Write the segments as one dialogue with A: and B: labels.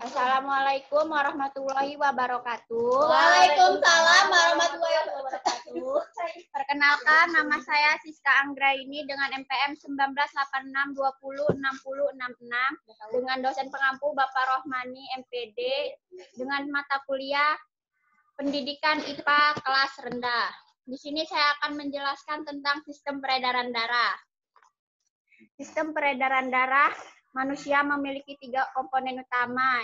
A: Assalamualaikum warahmatullahi wabarakatuh.
B: Waalaikumsalam warahmatullahi wabarakatuh.
A: Perkenalkan, nama saya Siska Anggraini dengan MPM 1986206066 dengan dosen pengampu Bapak Rohmani MPD dengan mata kuliah Pendidikan IPA kelas rendah. Di sini saya akan menjelaskan tentang sistem peredaran darah. Sistem peredaran darah manusia memiliki 3 komponen utama,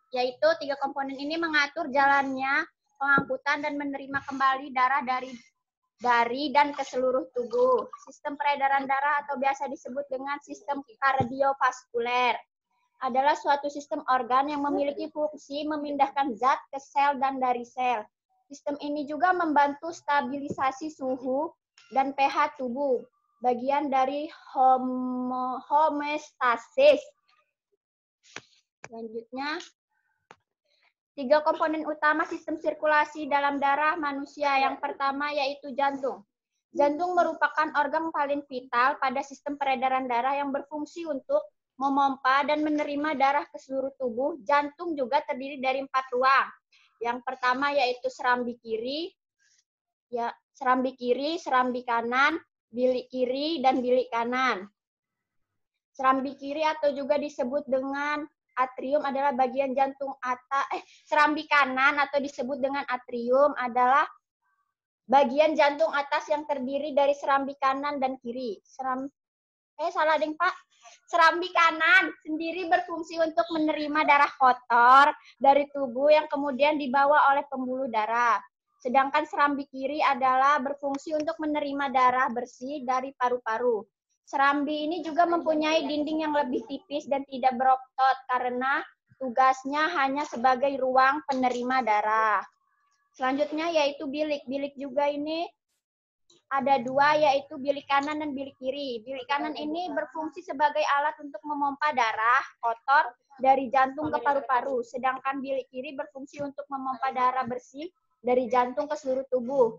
A: yaitu 3 komponen ini mengatur jalannya pengangkutan dan menerima kembali darah dari dan ke seluruh tubuh. Sistem peredaran darah atau biasa disebut dengan sistem kardiovaskuler adalah suatu sistem organ yang memiliki fungsi memindahkan zat ke sel dan dari sel. Sistem ini juga membantu stabilisasi suhu dan pH tubuh, bagian dari homeostasis. Selanjutnya, 3 komponen utama sistem sirkulasi dalam darah manusia. Yang pertama yaitu jantung. Jantung merupakan organ paling vital pada sistem peredaran darah yang berfungsi untuk memompa dan menerima darah ke seluruh tubuh. Jantung juga terdiri dari 4 ruang. Yang pertama yaitu serambi kiri, serambi kanan, bilik kiri, dan bilik kanan. Serambi kiri atau juga disebut dengan atrium adalah bagian jantung atas. Serambi kanan atau disebut dengan atrium adalah bagian jantung atas yang terdiri dari serambi kanan dan kiri. Salah ding Pak. Serambi kanan sendiri berfungsi untuk menerima darah kotor dari tubuh yang kemudian dibawa oleh pembuluh darah. Sedangkan serambi kiri adalah berfungsi untuk menerima darah bersih dari paru-paru. Serambi ini juga mempunyai dinding yang lebih tipis dan tidak berotot karena tugasnya hanya sebagai ruang penerima darah. Selanjutnya yaitu bilik. Bilik juga ini ada 2, yaitu bilik kanan dan bilik kiri. Bilik kanan ini berfungsi sebagai alat untuk memompa darah kotor dari jantung ke paru-paru. Sedangkan bilik kiri berfungsi untuk memompa darah bersih dari jantung ke seluruh tubuh.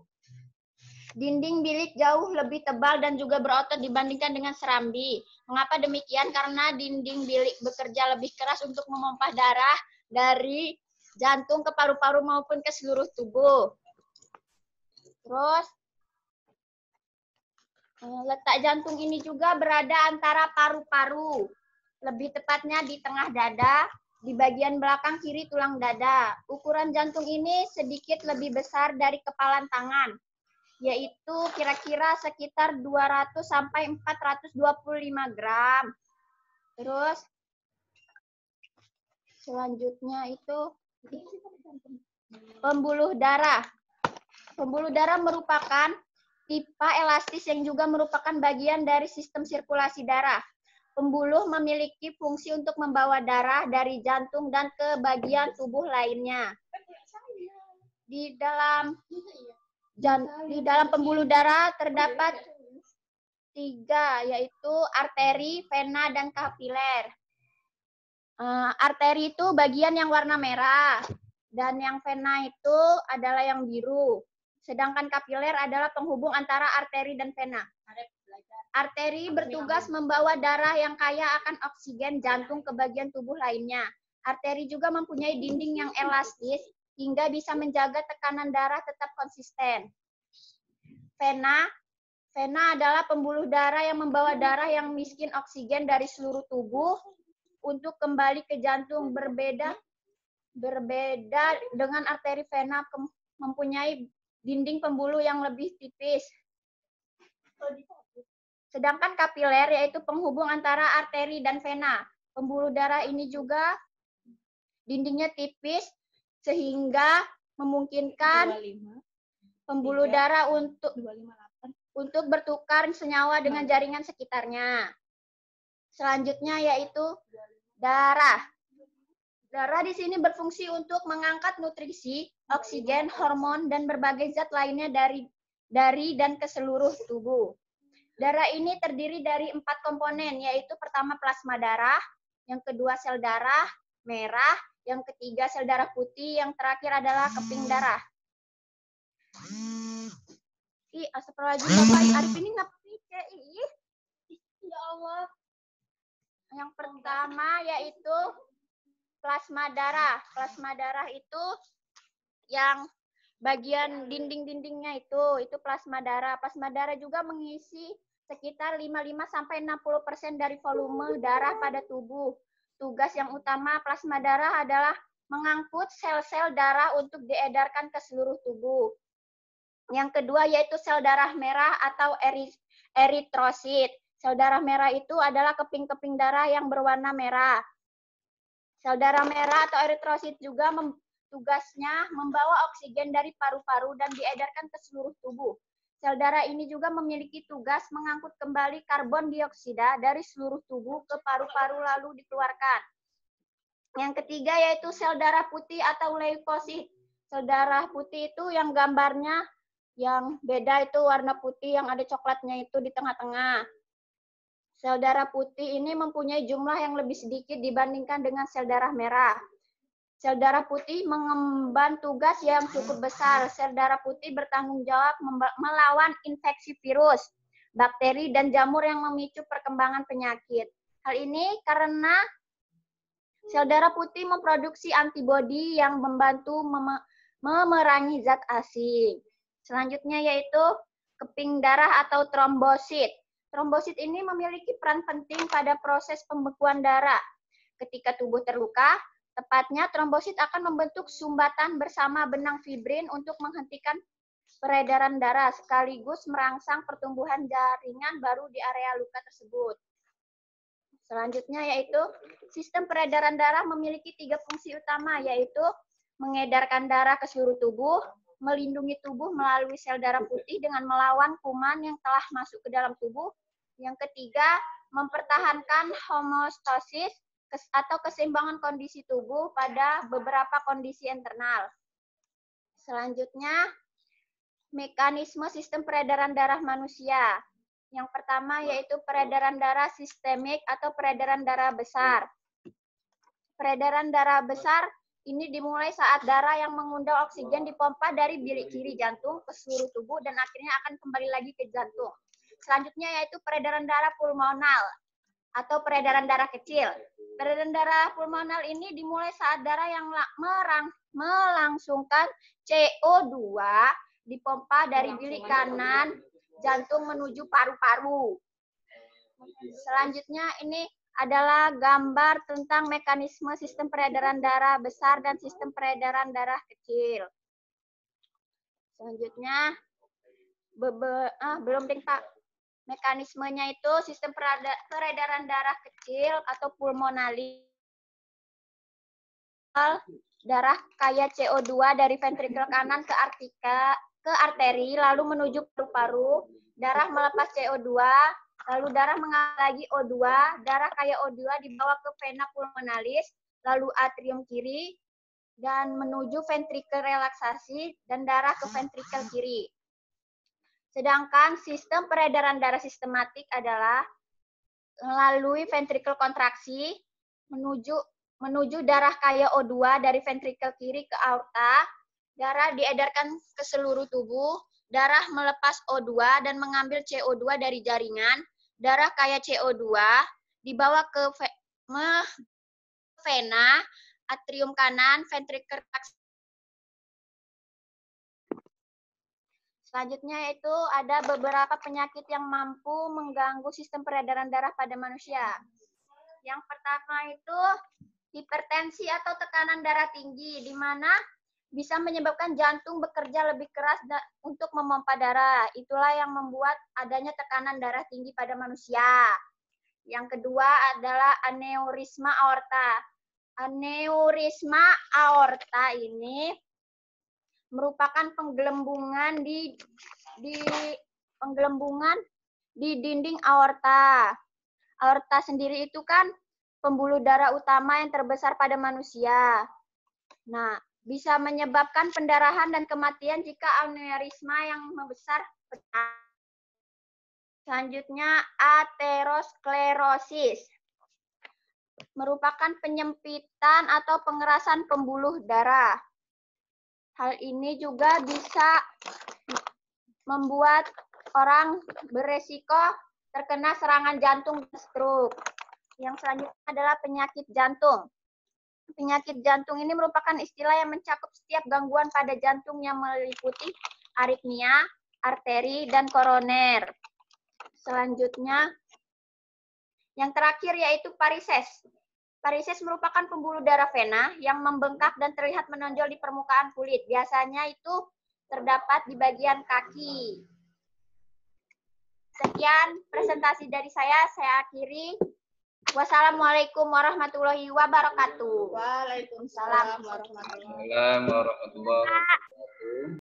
A: Dinding bilik jauh lebih tebal dan juga berotot dibandingkan dengan serambi. Mengapa demikian? Karena dinding bilik bekerja lebih keras untuk memompa darah dari jantung ke paru-paru maupun ke seluruh tubuh. Terus, letak jantung ini juga berada antara paru-paru, lebih tepatnya di tengah dada, di bagian belakang kiri tulang dada. Ukuran jantung ini sedikit lebih besar dari kepalan tangan, yaitu kira-kira sekitar 200 sampai 425 gram. Terus, selanjutnya itu pembuluh darah. Pembuluh darah merupakan pipa elastis yang juga merupakan bagian dari sistem sirkulasi darah. Pembuluh memiliki fungsi untuk membawa darah dari jantung dan ke bagian tubuh lainnya. Di dalam pembuluh darah terdapat 3, yaitu arteri, vena, dan kapiler. Arteri itu bagian yang warna merah, dan yang vena itu adalah yang biru. Sedangkan kapiler adalah penghubung antara arteri dan vena. Arteri bertugas membawa darah yang kaya akan oksigen jantung ke bagian tubuh lainnya. Arteri juga mempunyai dinding yang elastis hingga bisa menjaga tekanan darah tetap konsisten. Vena adalah pembuluh darah yang membawa darah yang miskin oksigen dari seluruh tubuh untuk kembali ke jantung. Berbeda dengan arteri, vena mempunyai dinding pembuluh yang lebih tipis. Sedangkan kapiler yaitu penghubung antara arteri dan vena. Pembuluh darah ini juga dindingnya tipis sehingga memungkinkan pembuluh darah untuk bertukar senyawa dengan jaringan sekitarnya. Selanjutnya yaitu darah. Darah di sini berfungsi untuk mengangkat nutrisi, oksigen, hormon, dan berbagai zat lainnya dari dan ke seluruh tubuh. Darah ini terdiri dari 4 komponen, yaitu pertama plasma darah, yang kedua sel darah merah, yang ketiga sel darah putih, yang terakhir adalah keping darah. Astagfirullahaladzim, Bapak Arif ini ngapain? Ya Allah. Yang pertama yaitu plasma darah. Plasma darah itu yang bagian dinding-dindingnya itu plasma darah. Plasma darah juga mengisi sekitar 55-60% dari volume darah pada tubuh. Tugas yang utama plasma darah adalah mengangkut sel-sel darah untuk diedarkan ke seluruh tubuh. Yang kedua yaitu sel darah merah atau eritrosit. Sel darah merah itu adalah keping-keping darah yang berwarna merah. Sel darah merah atau eritrosit juga tugasnya membawa oksigen dari paru-paru dan diedarkan ke seluruh tubuh. Sel darah ini juga memiliki tugas mengangkut kembali karbon dioksida dari seluruh tubuh ke paru-paru lalu dikeluarkan. Yang ketiga yaitu sel darah putih atau leukosit. Sel darah putih itu yang gambarnya yang beda itu warna putih yang ada coklatnya itu di tengah-tengah. Sel darah putih ini mempunyai jumlah yang lebih sedikit dibandingkan dengan sel darah merah. Sel darah putih mengemban tugas yang cukup besar. Sel darah putih bertanggung jawab melawan infeksi virus, bakteri, dan jamur yang memicu perkembangan penyakit. Hal ini karena sel darah putih memproduksi antibodi yang membantu memerangi zat asing. Selanjutnya yaitu keping darah atau trombosit. Trombosit ini memiliki peran penting pada proses pembekuan darah. Ketika tubuh terluka, tepatnya trombosit akan membentuk sumbatan bersama benang fibrin untuk menghentikan peredaran darah sekaligus merangsang pertumbuhan jaringan baru di area luka tersebut. Selanjutnya yaitu sistem peredaran darah memiliki 3 fungsi utama, yaitu mengedarkan darah ke seluruh tubuh, melindungi tubuh melalui sel darah putih dengan melawan kuman yang telah masuk ke dalam tubuh. Yang ketiga, mempertahankan homeostasis atau keseimbangan kondisi tubuh pada beberapa kondisi internal. Selanjutnya, mekanisme sistem peredaran darah manusia. Yang pertama yaitu peredaran darah sistemik atau peredaran darah besar. Peredaran darah besar ini dimulai saat darah yang mengundang oksigen dipompa dari bilik kiri jantung ke seluruh tubuh dan akhirnya akan kembali lagi ke jantung. Selanjutnya yaitu peredaran darah pulmonal atau peredaran darah kecil. Peredaran darah pulmonal ini dimulai saat darah yang melangsungkan CO2 dipompa dari bilik kanan jantung menuju paru-paru. Selanjutnya ini adalah gambar tentang mekanisme sistem peredaran darah besar dan sistem peredaran darah kecil. Selanjutnya, belum ding Pak. Mekanismenya itu sistem peredaran darah kecil atau pulmonali. Darah kaya CO2 dari ventrikel kanan ke arteri lalu menuju paru-paru. Darah melepas CO2, lalu darah mengalir lagi O2, darah kaya O2 dibawa ke vena pulmonalis, lalu atrium kiri, dan menuju ventrikel relaksasi, dan darah ke ventrikel kiri. Sedangkan sistem peredaran darah sistematik adalah melalui ventrikel kontraksi, menuju darah kaya O2 dari ventrikel kiri ke aorta, darah diedarkan ke seluruh tubuh, darah melepas O2 dan mengambil CO2 dari jaringan, darah kaya CO2 dibawa ke vena, atrium kanan, ventrikel. Selanjutnya yaitu ada beberapa penyakit yang mampu mengganggu sistem peredaran darah pada manusia. Yang pertama itu hipertensi atau tekanan darah tinggi, di mana bisa menyebabkan jantung bekerja lebih keras untuk memompa darah. Itulah yang membuat adanya tekanan darah tinggi pada manusia. Yang kedua adalah aneurisma aorta. Aneurisma aorta ini merupakan penggelembungan di dinding aorta. Aorta sendiri itu kan pembuluh darah utama yang terbesar pada manusia. Nah, bisa menyebabkan pendarahan dan kematian jika aneurisma yang membesar pecah. Selanjutnya, aterosklerosis merupakan penyempitan atau pengerasan pembuluh darah. Hal ini juga bisa membuat orang beresiko terkena serangan jantung dan stroke. Yang selanjutnya adalah penyakit jantung. Penyakit jantung ini merupakan istilah yang mencakup setiap gangguan pada jantung yang meliputi aritmia, arteri, dan koroner. Selanjutnya, yang terakhir yaitu varises. Varises merupakan pembuluh darah vena yang membengkak dan terlihat menonjol di permukaan kulit. Biasanya itu terdapat di bagian kaki. Sekian presentasi dari saya akhiri. Wassalamualaikum warahmatullahi wabarakatuh.
B: Waalaikumsalam warahmatullahi wabarakatuh.
C: Waalaikumsalam warahmatullahi wabarakatuh.